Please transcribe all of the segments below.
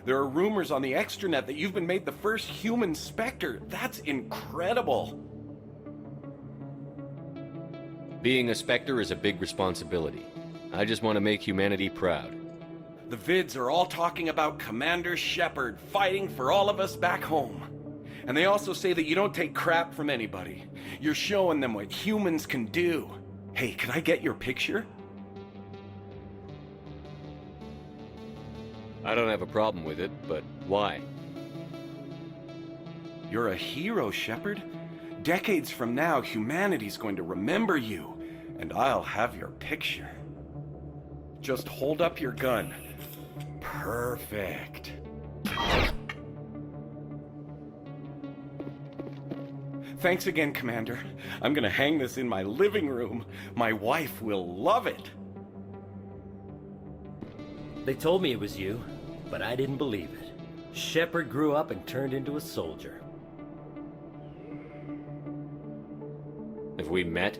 There are rumors on the extranet that you've been made the first human Spectre. That's incredible. Being a Spectre is a big responsibility. I just want to make humanity proud. The vids are all talking about Commander Shepard fighting for all of us back home. And they also say that you don't take crap from anybody. You're showing them what humans can do. Hey, can I get your picture? I don't have a problem with it, but why? You're a hero, Shepard. Decades from now, humanity's going to remember you, and I'll have your picture. Just hold up your gun. Perfect. Thanks again, Commander. I'm gonna hang this in my living room. My wife will love it. They told me it was you, but I didn't believe it. Shepard grew up and turned into a soldier. Have we met?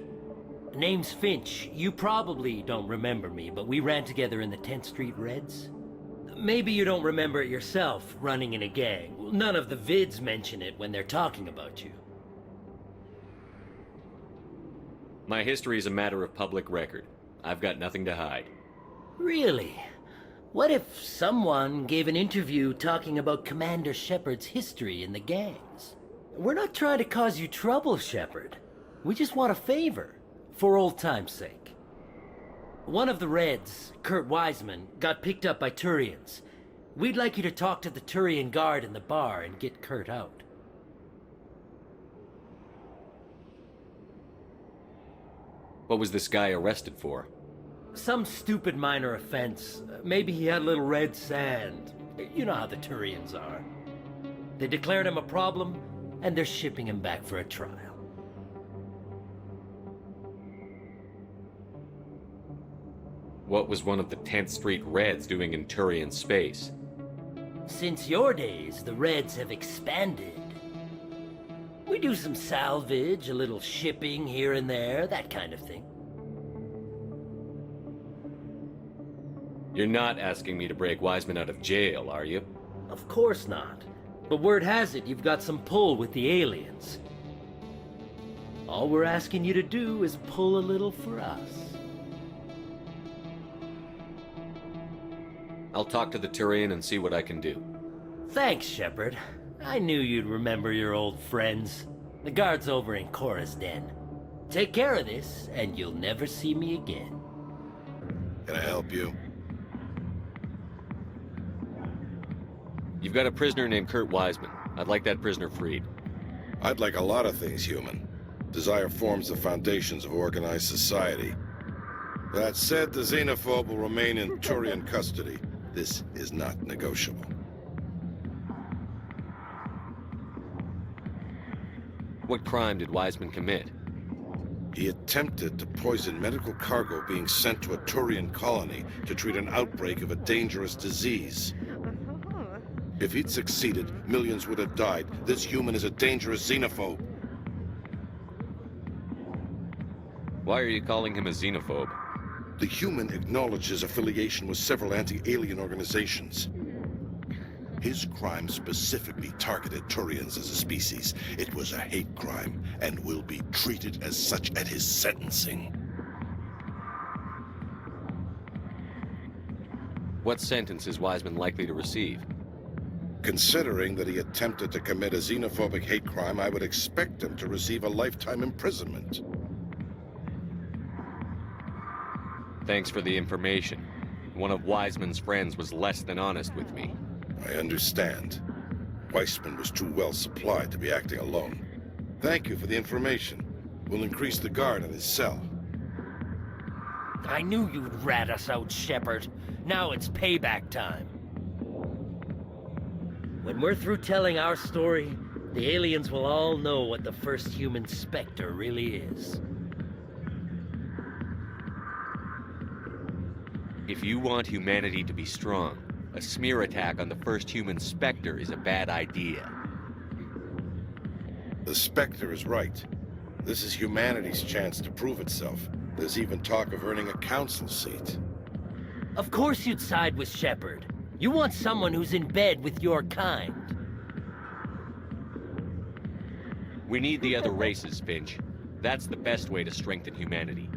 Name's Finch. You probably don't remember me, but we ran together in the 10th Street Reds. Maybe you don't remember it yourself, running in a gang. None of the vids mention it when they're talking about you. My history is a matter of public record. I've got nothing to hide. Really? What if someone gave an interview talking about Commander Shepard's history in the gangs? We're not trying to cause you trouble, Shepard. We just want a favor, for old time's sake. One of the Reds, Kurt Wiseman, got picked up by Turians. We'd like you to talk to the Turian guard in the bar and get Kurt out. What was this guy arrested for? Some stupid minor offense. Maybe he had a little red sand. You know how the Turians are. They declared him a problem, and they're shipping him back for a trial. What was one of the 10th Street Reds doing in Turian space? Since your days, the Reds have expanded. We do some salvage, a little shipping here and there, that kind of thing. You're not asking me to break Wiseman out of jail, are you? Of course not. But word has it you've got some pull with the aliens. All we're asking you to do is pull a little for us. I'll talk to the Turian and see what I can do. Thanks, Shepard. I knew you'd remember your old friends. The guard's over in Cora's den. Take care of this, and you'll never see me again. Can I help you? You've got a prisoner named Kurt Wiseman. I'd like that prisoner freed. I'd like a lot of things, human. Desire forms the foundations of organized society. That said, the xenophobe will remain in Turian custody. This is not negotiable. What crime did Wiseman commit? He attempted to poison medical cargo being sent to a Turian colony to treat an outbreak of a dangerous disease. If he'd succeeded, millions would have died. This human is a dangerous xenophobe. Why are you calling him a xenophobe? The human acknowledges affiliation with several anti-alien organizations. His crime specifically targeted Turians as a species. It was a hate crime and will be treated as such at his sentencing. What sentence is Wiseman likely to receive? Considering that he attempted to commit a xenophobic hate crime, I would expect him to receive a lifetime imprisonment. Thanks for the information. One of Wiseman's friends was less than honest with me. I understand. Weissman was too well supplied to be acting alone. Thank you for the information. We'll increase the guard in his cell. I knew you'd rat us out, Shepard. Now it's payback time. When we're through telling our story, the aliens will all know what the first human Spectre really is. If you want humanity to be strong, a smear attack on the first human Spectre is a bad idea. The Spectre is right. This is humanity's chance to prove itself. There's even talk of earning a council seat. Of course you'd side with Shepard. You want someone who's in bed with your kind. We need the other races, Finch. That's the best way to strengthen humanity.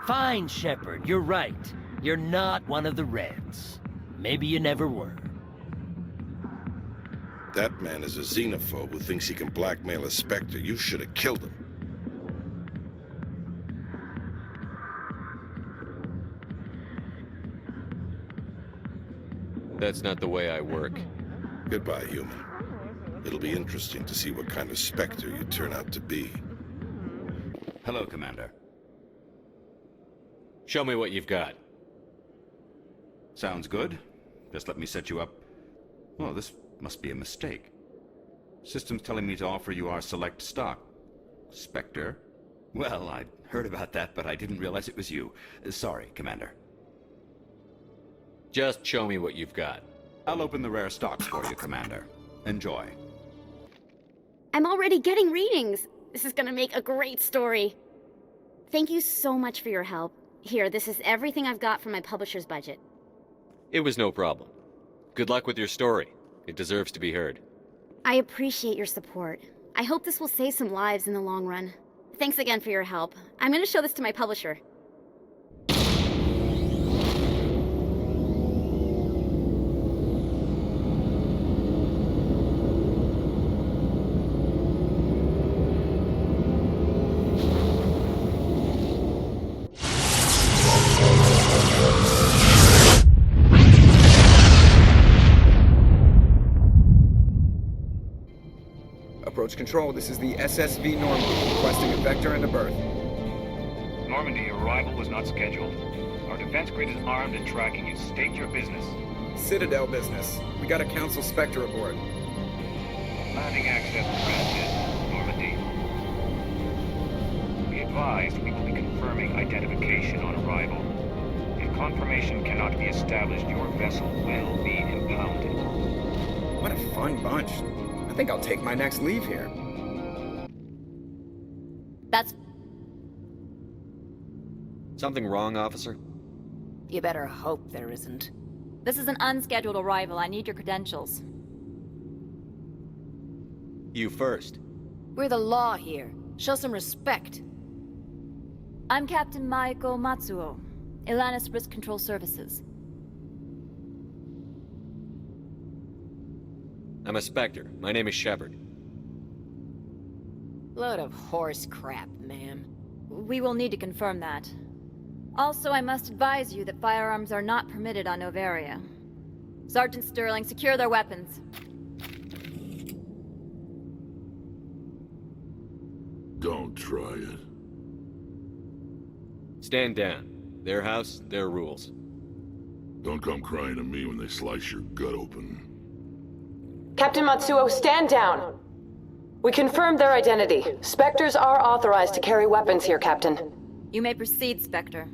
Fine, Shepard, you're right. You're not one of the Reds. Maybe you never were. That man is a xenophobe who thinks he can blackmail a Spectre. You should have killed him. That's not the way I work. Goodbye, human. It'll be interesting to see what kind of Spectre you turn out to be. Hello, Commander. Show me what you've got. Sounds good. Just let me set you up. Oh, this must be a mistake. System's telling me to offer you our select stock. Spectre? Well, I'd heard about that, but I didn't realize it was you. Sorry, Commander. Just show me what you've got. I'll open the rare stocks for you, Commander. Enjoy. I'm already getting readings. This is gonna make a great story. Thank you so much for your help. Here, this is everything I've got from my publisher's budget. It was no problem. Good luck with your story. It deserves to be heard. I appreciate your support. I hope this will save some lives in the long run. Thanks again for your help. I'm gonna show this to my publisher. Approach control, this is the SSV Normandy, requesting a vector and a berth. Normandy, your arrival was not scheduled. Our defense grid is armed and tracking you. State your business. Citadel business. We got a Council Spectre aboard. Landing access granted, Normandy. Be advised, we will be confirming identification on arrival. If confirmation cannot be established, your vessel will be impounded. What a fun bunch. I think I'll take my next leave here. That's... Something wrong, officer? You better hope there isn't. This is an unscheduled arrival. I need your credentials. You first. We're the law here. Show some respect. I'm Captain Maiko Matsuo, Ilanis Risk Control Services. I'm a Spectre. My name is Shepard. Load of horse crap, ma'am. We will need to confirm that. Also, I must advise you that firearms are not permitted on Novéria. Sergeant Sterling, secure their weapons. Don't try it. Stand down. Their house, their rules. Don't come crying to me when they slice your gut open. Captain Matsuo, stand down! We confirmed their identity. Spectres are authorized to carry weapons here, Captain. You may proceed, Spectre.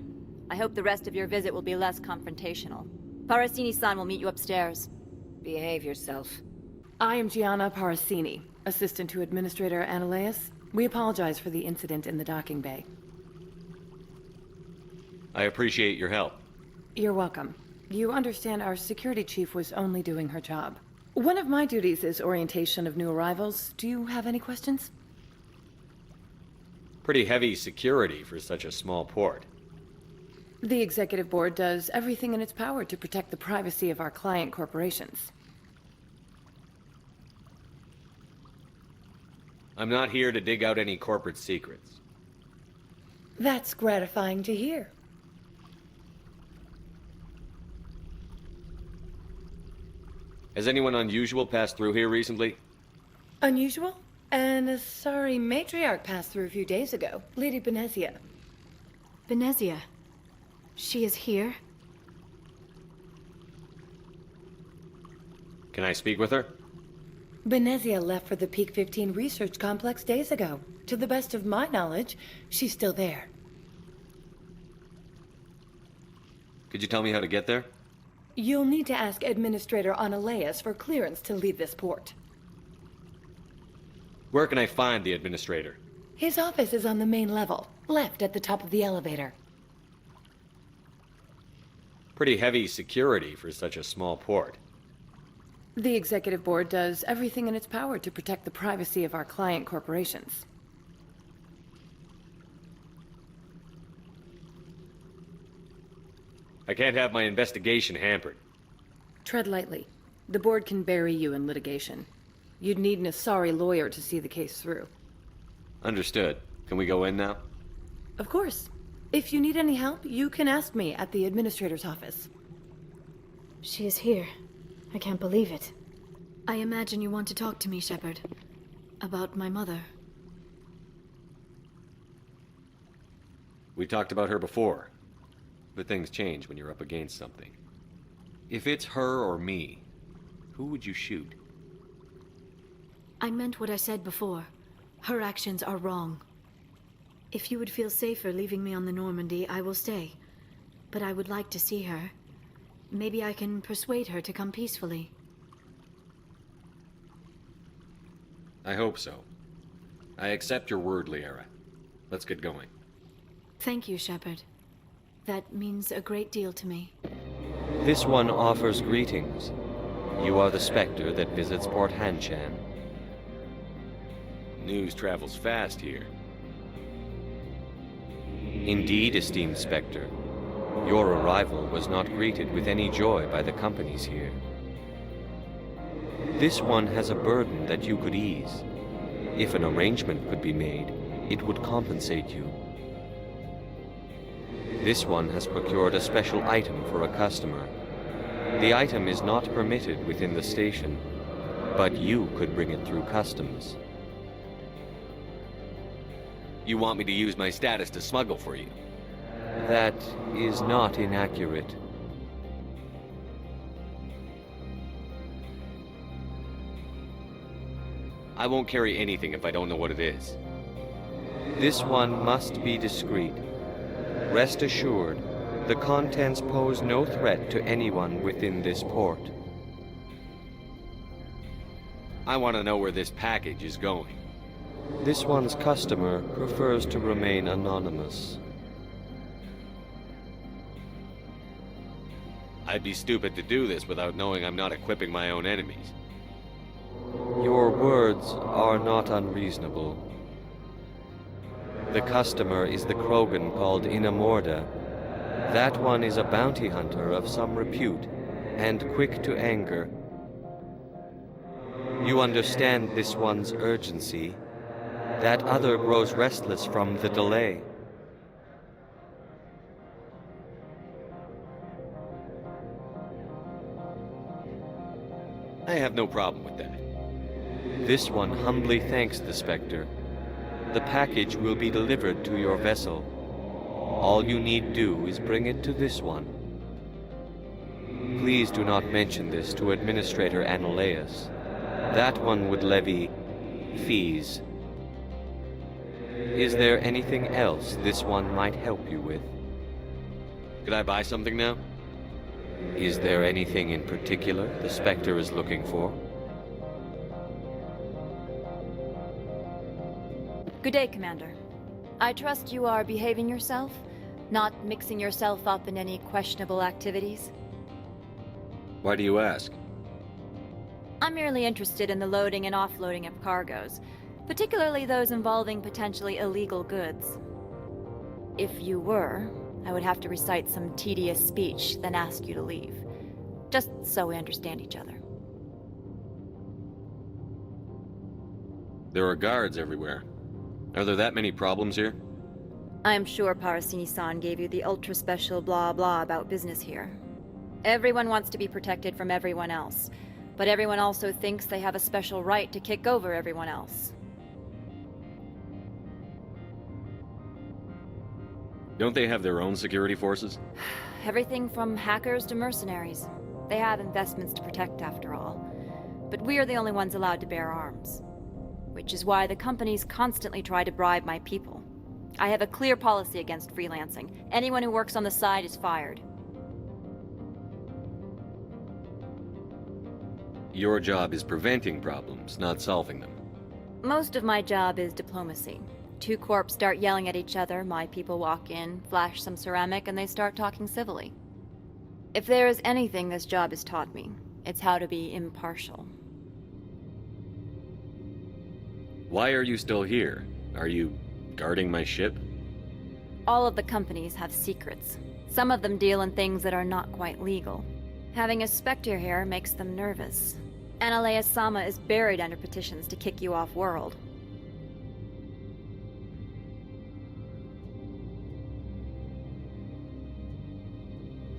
I hope the rest of your visit will be less confrontational. Parasini-san will meet you upstairs. Behave yourself. I am Gianna Parasini, assistant to Administrator Ananias. We apologize for the incident in the docking bay. I appreciate your help. You're welcome. You understand our security chief was only doing her job. One of my duties is orientation of new arrivals. Do you have any questions? Pretty heavy security for such a small port. The executive board does everything in its power to protect the privacy of our client corporations. I'm not here to dig out any corporate secrets. That's gratifying to hear. Has anyone unusual passed through here recently? Unusual? And a sorry matriarch passed through a few days ago. Lady Benezia. Benezia. She is here? Can I speak with her? Benezia left for the Peak 15 research complex days ago. To the best of my knowledge, she's still there. Could you tell me how to get there? You'll need to ask Administrator Ananias for clearance to leave this port. Where can I find the administrator? His office is on the main level, left at the top of the elevator. Pretty heavy security for such a small port. The executive board does everything in its power to protect the privacy of our client corporations. I can't have my investigation hampered. Tread lightly. The board can bury you in litigation. You'd need an sorry lawyer to see the case through. Understood. Can we go in now? Of course. If you need any help, you can ask me at the administrator's office. She is here. I can't believe it. I imagine you want to talk to me, Shepard. About my mother. We talked about her before. But things change when you're up against something. If it's her or me, who would you shoot? I meant what I said before. Her actions are wrong. If you would feel safer leaving me on the Normandy, I will stay. But I would like to see her. Maybe I can persuade her to come peacefully. I hope so. I accept your word, Liara. Let's get going. Thank you, Shepard. That means a great deal to me. This one offers greetings. You are the Spectre that visits Port Hanshan. News travels fast here. Indeed, esteemed Spectre. Your arrival was not greeted with any joy by the companies here. This one has a burden that you could ease. If an arrangement could be made, it would compensate you. This one has procured a special item for a customer. The item is not permitted within the station, but you could bring it through customs. You want me to use my status to smuggle for you? That is not inaccurate. I won't carry anything if I don't know what it is. This one must be discreet. Rest assured, the contents pose no threat to anyone within this port. I want to know where this package is going. This one's customer prefers to remain anonymous. I'd be stupid to do this without knowing I'm not equipping my own enemies. Your words are not unreasonable. The customer is the Krogan called Inamorda. That one is a bounty hunter of some repute, and quick to anger. You understand this one's urgency. That other grows restless from the delay. I have no problem with that. This one humbly thanks the Spectre. The package will be delivered to your vessel. All you need do is bring it to this one. Please do not mention this to Administrator Analeus. That one would levy fees. Is there anything else this one might help you with? Could I buy something now? Is there anything in particular the Spectre is looking for? Good day, Commander. I trust you are behaving yourself, not mixing yourself up in any questionable activities. Why do you ask? I'm merely interested in the loading and offloading of cargoes, particularly those involving potentially illegal goods. If you were, I would have to recite some tedious speech, then ask you to leave. Just so we understand each other. There are guards everywhere. Are there that many problems here? I am sure Parasini-san gave you the ultra-special blah-blah about business here. Everyone wants to be protected from everyone else, but everyone also thinks they have a special right to kick over everyone else. Don't they have their own security forces? Everything from hackers to mercenaries. They have investments to protect after all. But we are the only ones allowed to bear arms. Which is why the companies constantly try to bribe my people. I have a clear policy against freelancing. Anyone who works on the side is fired. Your job is preventing problems, not solving them. Most of my job is diplomacy. Two corps start yelling at each other, my people walk in, flash some ceramic, and they start talking civilly. If there is anything this job has taught me, it's how to be impartial. Why are you still here? Are you guarding my ship? All of the companies have secrets. Some of them deal in things that are not quite legal. Having a Spectre here makes them nervous. Analeas-sama is buried under petitions to kick you off world.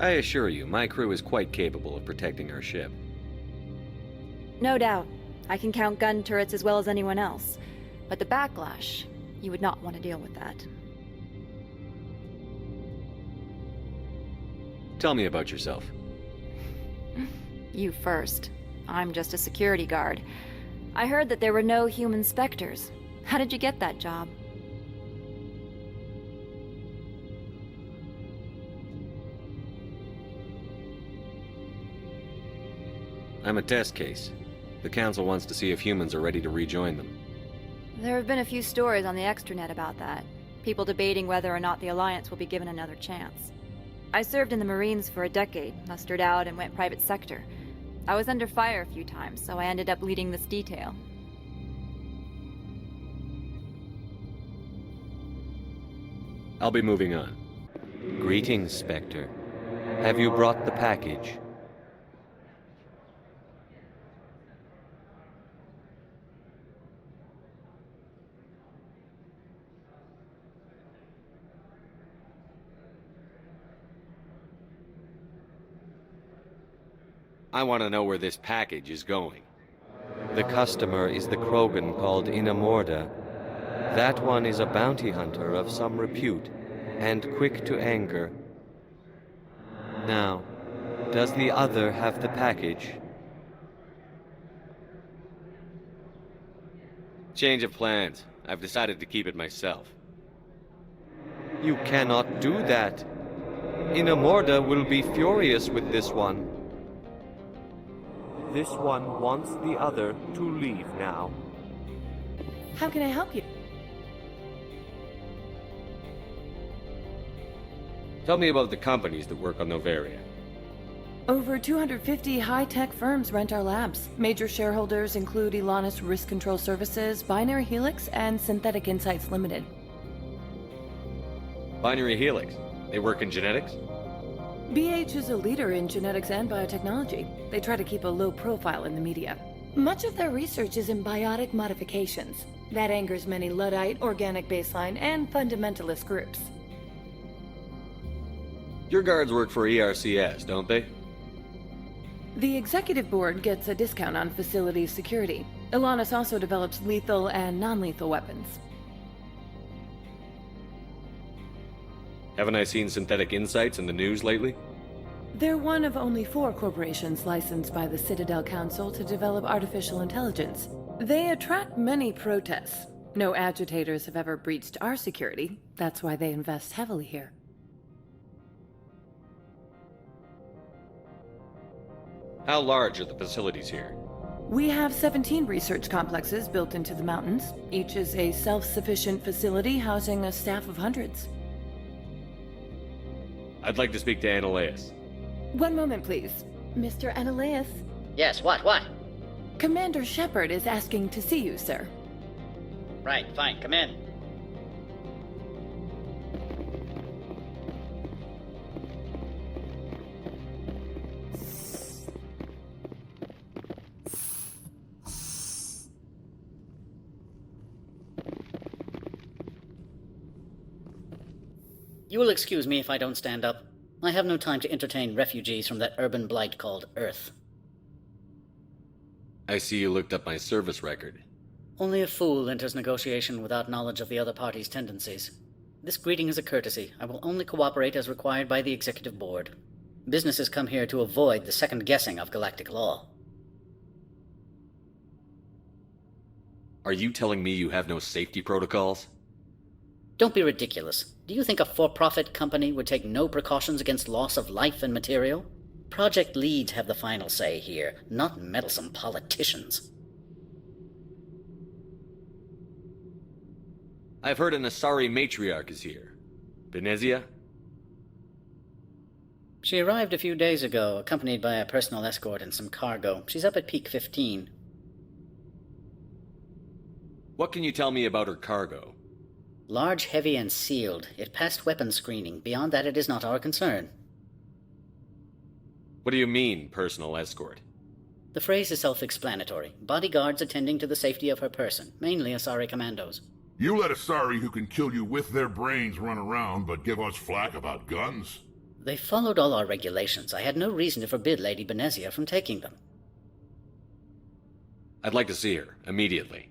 I assure you, my crew is quite capable of protecting our ship. No doubt. I can count gun turrets as well as anyone else. But the backlash, you would not want to deal with that. Tell me about yourself. You first. I'm just a security guard. I heard that there were no human Spectres. How did you get that job? I'm a test case. The Council wants to see if humans are ready to rejoin them. There have been a few stories on the extranet about that. People debating whether or not the Alliance will be given another chance. I served in the Marines for a decade, mustered out, and went private sector. I was under fire a few times, so I ended up leading this detail. I'll be moving on. Greetings, Spectre. Have you brought the package? I want to know where this package is going. The customer is the Krogan called Inamorda. That one is a bounty hunter of some repute, and quick to anger. Now, does the other have the package? Change of plans. I've decided to keep it myself. You cannot do that. Inamorda will be furious with this one. This one wants the other to leave now. How can I help you? Tell me about the companies that work on Novéria. Over 250 high-tech firms rent our labs. Major shareholders include Elanus Risk Control Services, Binary Helix, and Synthetic Insights Limited. Binary Helix. They work in genetics? BH is a leader in genetics and biotechnology. They try to keep a low profile in the media. Much of their research is in biotic modifications. That angers many Luddite, organic baseline, and fundamentalist groups. Your guards work for ERCS, don't they? The executive board gets a discount on facility security. Elanus also develops lethal and non-lethal weapons. Haven't I seen Synthetic Insights in the news lately? They're one of only 4 corporations licensed by the Citadel Council to develop artificial intelligence. They attract many protests. No agitators have ever breached our security. That's why they invest heavily here. How large are the facilities here? We have 17 research complexes built into the mountains. Each is a self-sufficient facility housing a staff of hundreds. I'd like to speak to Analeas. One moment, please. Mr. Analeas? Yes, what? Commander Shepard is asking to see you, sir. Right, fine, come in. You will excuse me if I don't stand up. I have no time to entertain refugees from that urban blight called Earth. I see you looked up my service record. Only a fool enters negotiation without knowledge of the other party's tendencies. This greeting is a courtesy. I will only cooperate as required by the Executive Board. Businesses come here to avoid the second guessing of galactic law. Are you telling me you have no safety protocols? Don't be ridiculous. Do you think a for-profit company would take no precautions against loss of life and material? Project leads have the final say here, not meddlesome politicians. I've heard an Asari matriarch is here. Benezia? She arrived a few days ago, accompanied by a personal escort and some cargo. She's up at Peak 15. What can you tell me about her cargo? Large, heavy, and sealed. It passed weapons screening. Beyond that, it is not our concern. What do you mean, personal escort? The phrase is self-explanatory. Bodyguards attending to the safety of her person, mainly Asari commandos. You let Asari who can kill you with their brains run around, but give us flack about guns? They followed all our regulations. I had no reason to forbid Lady Benezia from taking them. I'd like to see her, immediately.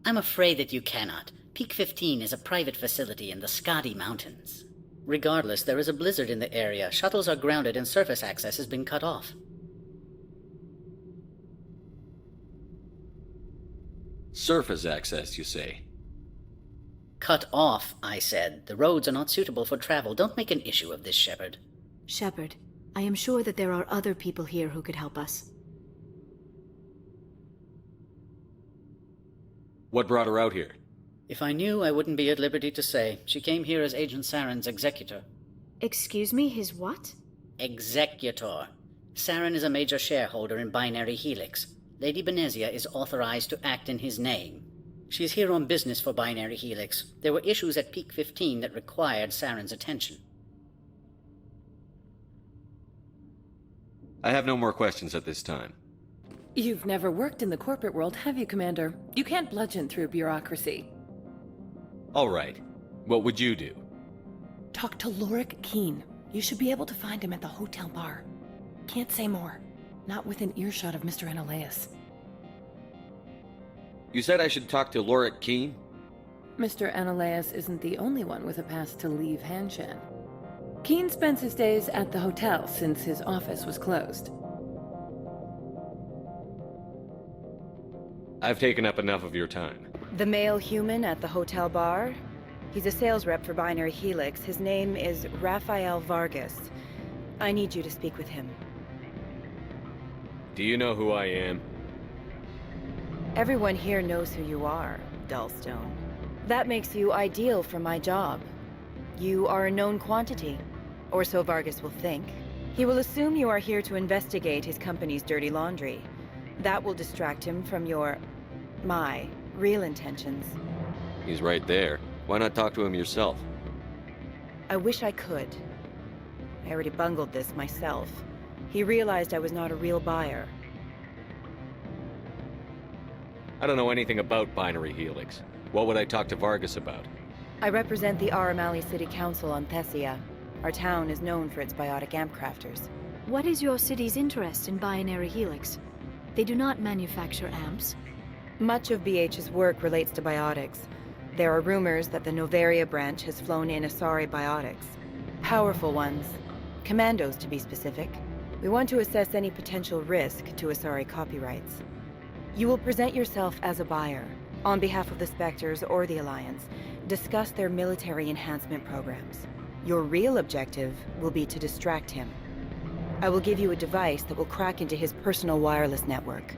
I'm afraid that you cannot. Peak 15 is a private facility in the Skadi Mountains. Regardless, there is a blizzard in the area. Shuttles are grounded and surface access has been cut off. Surface access, you say? Cut off, I said. The roads are not suitable for travel. Don't make an issue of this, Shepard. Shepard, I am sure that there are other people here who could help us. What brought her out here? If I knew, I wouldn't be at liberty to say. She came here as Agent Saren's executor. Excuse me, his what? Executor. Saren is a major shareholder in Binary Helix. Lady Benezia is authorized to act in his name. She's here on business for Binary Helix. There were issues at Peak 15 that required Saren's attention. I have no more questions at this time. You've never worked in the corporate world, have you, Commander? You can't bludgeon through bureaucracy. All right. What would you do? Talk to Lorik Keen. You should be able to find him at the hotel bar. Can't say more. Not within earshot of Mr. Analaeus. You said I should talk to Lorik Keen? Mr. Analaeus isn't the only one with a pass to leave Hanshan. Keen spends his days at the hotel since his office was closed. I've taken up enough of your time. The male human at the hotel bar? He's a sales rep for Binary Helix. His name is Rafael Vargas. I need you to speak with him. Do you know who I am? Everyone here knows who you are, Dullstone. That makes you ideal for my job. You are a known quantity, or so Vargas will think. He will assume you are here to investigate his company's dirty laundry. That will distract him from my real intentions. He's right there. Why not talk to him yourself? I wish I could. I already bungled this myself. He realized I was not a real buyer. I don't know anything about Binary Helix. What would I talk to Vargas about? I represent the Aramali City Council on Thessia. Our town is known for its biotic amp crafters. What is your city's interest in Binary Helix? They do not manufacture amps. Much of BH's work relates to biotics. There are rumors that the Novéria branch has flown in Asari biotics. Powerful ones. Commandos, to be specific. We want to assess any potential risk to Asari copyrights. You will present yourself as a buyer, on behalf of the Spectres or the Alliance. Discuss their military enhancement programs. Your real objective will be to distract him. I will give you a device that will crack into his personal wireless network.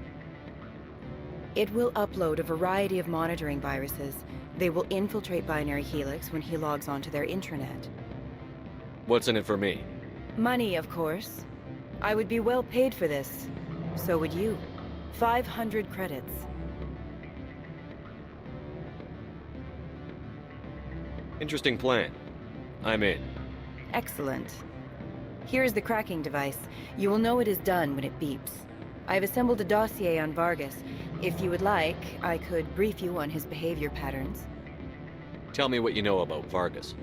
It will upload a variety of monitoring viruses. They will infiltrate Binary Helix when he logs onto their intranet. What's in it for me? Money, of course. I would be well paid for this. So would you. 500 credits. Interesting plan. I'm in. Excellent. Here is the cracking device. You will know it is done when it beeps. I have assembled a dossier on Vargas. If you would like, I could brief you on his behavior patterns. Tell me what you know about Vargas.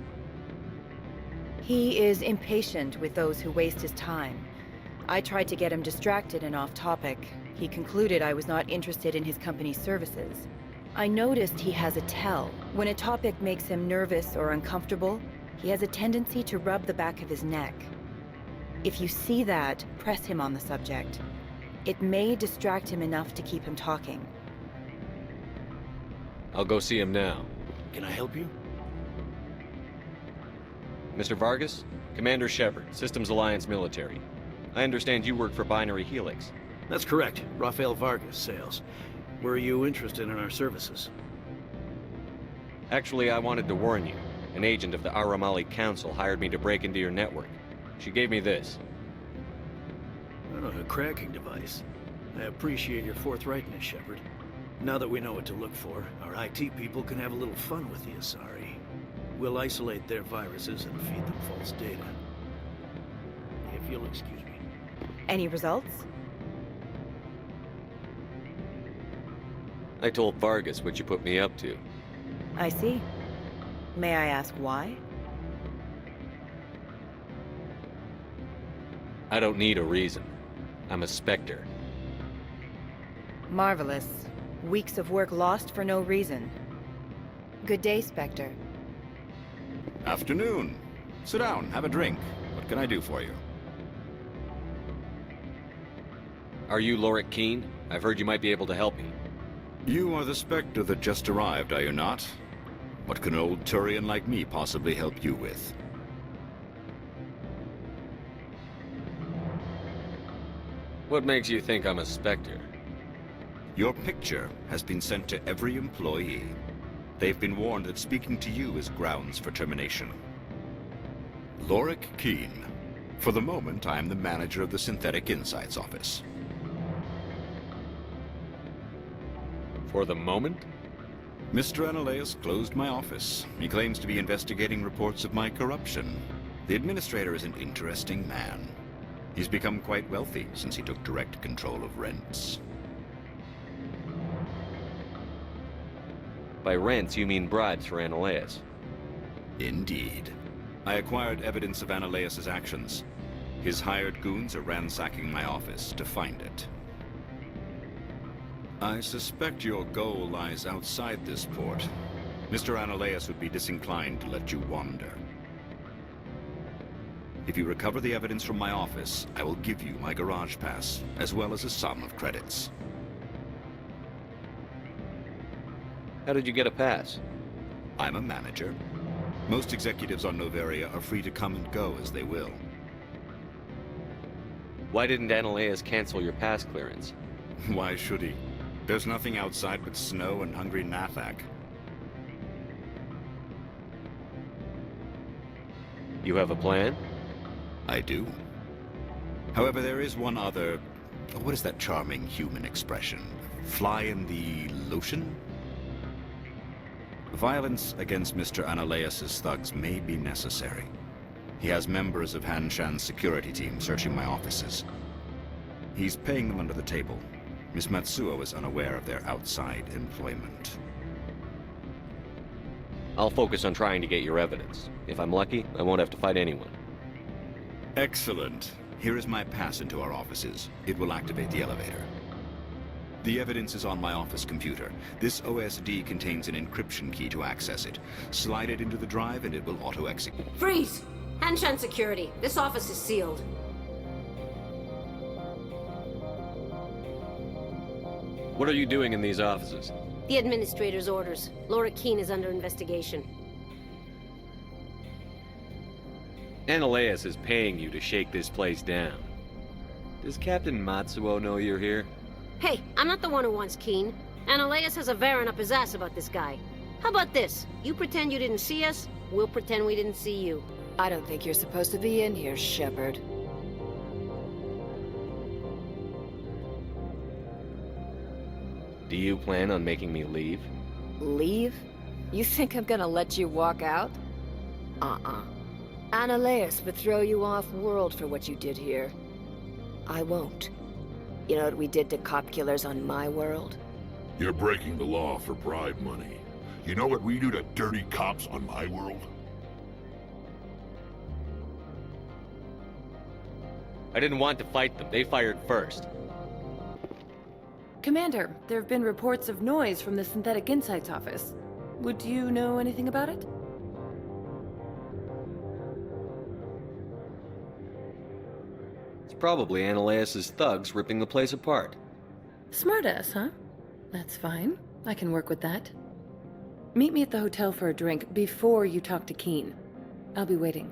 He is impatient with those who waste his time. I tried to get him distracted and off topic. He concluded I was not interested in his company's services. I noticed he has a tell. When a topic makes him nervous or uncomfortable, he has a tendency to rub the back of his neck. If you see that, press him on the subject. It may distract him enough to keep him talking. I'll go see him now. Can I help you? Mr. Vargas? Commander Shepard, Systems Alliance Military. I understand you work for Binary Helix. That's correct. Rafael Vargas, sales. Were you interested in our services? Actually, I wanted to warn you. An agent of the Aramali Council hired me to break into your network. She gave me this. Oh, a cracking device. I appreciate your forthrightness, Shepard. Now that we know what to look for, our IT people can have a little fun with the Asari. We'll isolate their viruses and feed them false data. If you'll excuse me. Any results? I told Vargas what you put me up to. I see. May I ask why? I don't need a reason. I'm a Spectre. Marvelous. Weeks of work lost for no reason. Good day, Spectre. Afternoon. Sit down, have a drink. What can I do for you? Are you Lorik Keen? I've heard you might be able to help me. You are the Spectre that just arrived, are you not? What can an old Turian like me possibly help you with? What makes you think I'm a Spectre? Your picture has been sent to every employee. They've been warned that speaking to you is grounds for termination. Lorik Keen. For the moment, I am the manager of the Synthetic Insights Office. For the moment? Mr. Analeas closed my office. He claims to be investigating reports of my corruption. The administrator is an interesting man. He's become quite wealthy since he took direct control of rents. By rents, you mean bribes for Analeas? Indeed. I acquired evidence of Analeas' actions. His hired goons are ransacking my office to find it. I suspect your goal lies outside this port. Mr. Analeas would be disinclined to let you wander. If you recover the evidence from my office, I will give you my garage pass, as well as a sum of credits. How did you get a pass? I'm a manager. Most executives on Novéria are free to come and go as they will. Why didn't Analeas cancel your pass clearance? Why should he? There's nothing outside but snow and hungry Nathak. You have a plan? I do. However, there is one other... What is that charming human expression? Fly in the lotion? Violence against Mr. Analeas' thugs may be necessary. He has members of Han Shan's security team searching my offices. He's paying them under the table. Miss Matsuo is unaware of their outside employment. I'll focus on trying to get your evidence. If I'm lucky, I won't have to fight anyone. Excellent. Here is my pass into our offices. It will activate the elevator. The evidence is on my office computer. This OSD contains an encryption key to access it. Slide it into the drive and it will auto-execute. Freeze! Hanshan security. This office is sealed. What are you doing in these offices? The administrator's orders. Lorik Keen is under investigation. Analeas is paying you to shake this place down. Does Captain Matsuo know you're here? Hey, I'm not the one who wants Keen. Analeas has a Varen up his ass about this guy. How about this? You pretend you didn't see us, we'll pretend we didn't see you. I don't think you're supposed to be in here, Shepard. Do you plan on making me leave? Leave? You think I'm gonna let you walk out? Analeas would throw you off-world for what you did here. I won't. You know what we did to cop killers on my world? You're breaking the law for bribe money. You know what we do to dirty cops on my world? I didn't want to fight them. They fired first. Commander, there have been reports of noise from the Synthetic Insights Office. Would you know anything about it? It's probably Analeas' thugs ripping the place apart. Smartass, huh? That's fine. I can work with that. Meet me at the hotel for a drink before you talk to Keen. I'll be waiting.